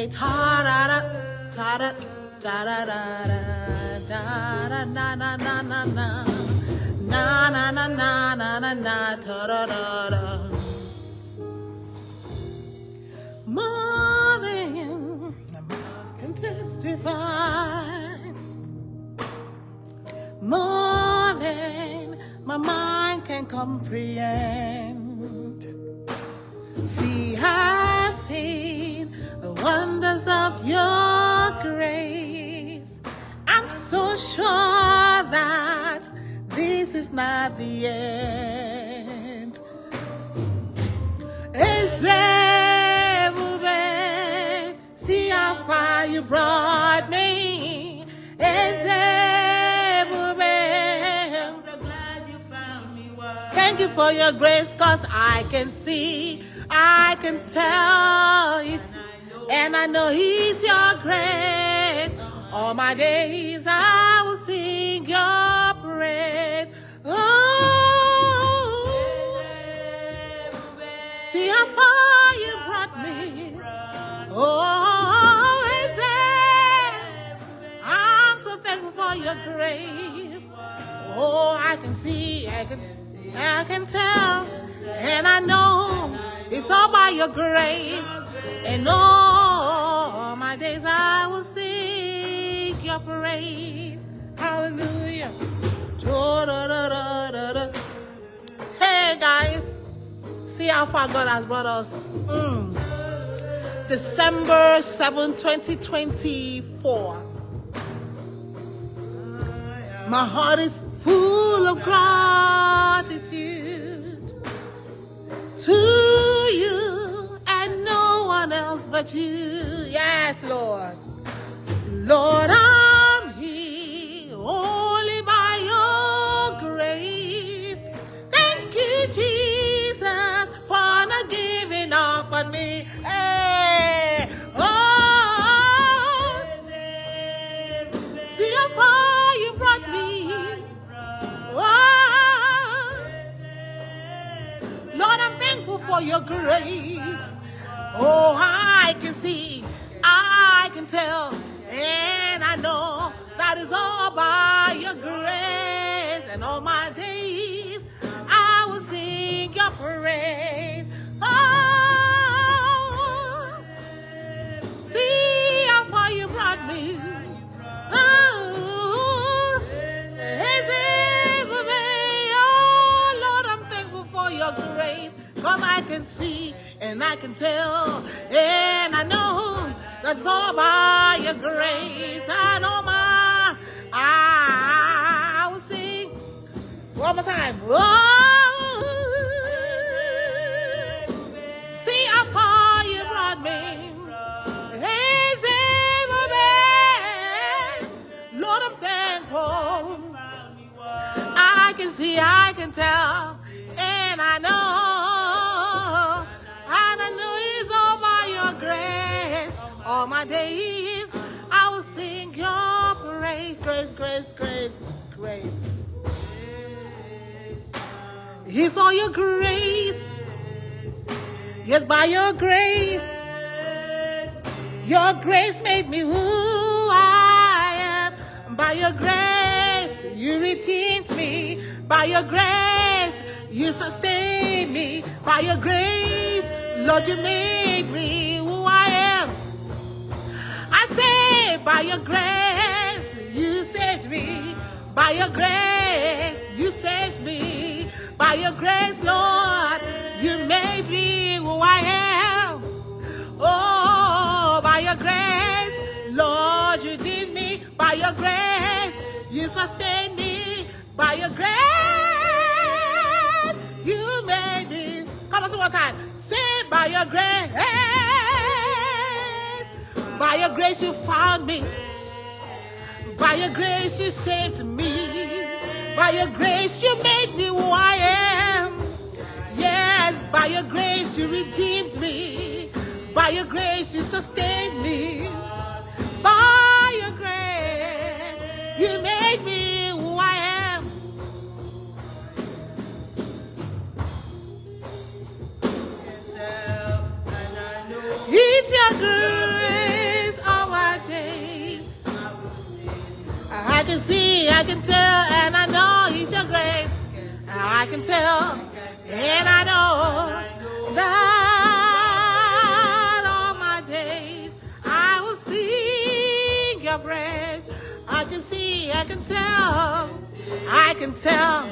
say ta-da-da, ta-da, ta-da-da-da, da-da, na-na-na-na-na, na-na-na-na-na-na, ta-da-da-da. More than I can testify, more than my mind can comprehend. See, I've seen the wonders of your grace. I'm so sure that this is not the end. Eze Ebube, see how far you brought me. Eze Ebube, I'm so glad you found me. Thank you for your grace, cause I can see, I can tell, and I know He's your grace. All my days I will sing your praise. Oh, see how far you brought me. Oh, I'm so thankful for your grace. Oh, I can see, I can tell, and I know it's all by your grace. And all my days I will sing your praise. Hallelujah. Hey guys, see how far God has brought us. December 7, 2024. My heart is full of gratitude to you and no one else but you. Yes, Lord. Lord, I'm here only by your grace. Thank you, Jesus, for not giving up on me. Hey. Oh, see how far you brought me. Oh, Lord, I'm thankful for your grace. Oh, I can see, I can tell, and I know that is all by your grace. And all my days I will sing your praise. Oh, see how far you brought me. Oh, Eze Ebube, oh Lord, I'm thankful for your grace, cause I can see and I can tell, and I know that's all by your grace. I know I will sing one more time. Oh, see how far you brought me. Eze Ebube, Lord, I'm thankful. I can see, I can tell, and I know it's all by your grace. All my days I will sing your praise. Grace, grace, grace, grace. It's all your grace. Yes, by your grace. Your grace made me who I am. By your grace you redeemed me. By your grace you sustained me. By your grace, Lord, you made me who I am. I say, by your grace, you saved me. By your grace, you saved me. By your grace, Lord, you made me who I am. Oh, by your grace, Lord, you did me. By your grace, you sustained me. By your grace, you made me. Come on, one more time. Say, by your grace. By your grace you found me. By your grace you saved me. By your grace you made me who I am. Yes, by your grace you redeemed me. By your grace you sustained me. By your grace you made me who I am. It's your grace. can see, I can tell, and I know He's your grace. I can tell, and I know that all my days I will sing your praise. I can see, I can tell, I can tell.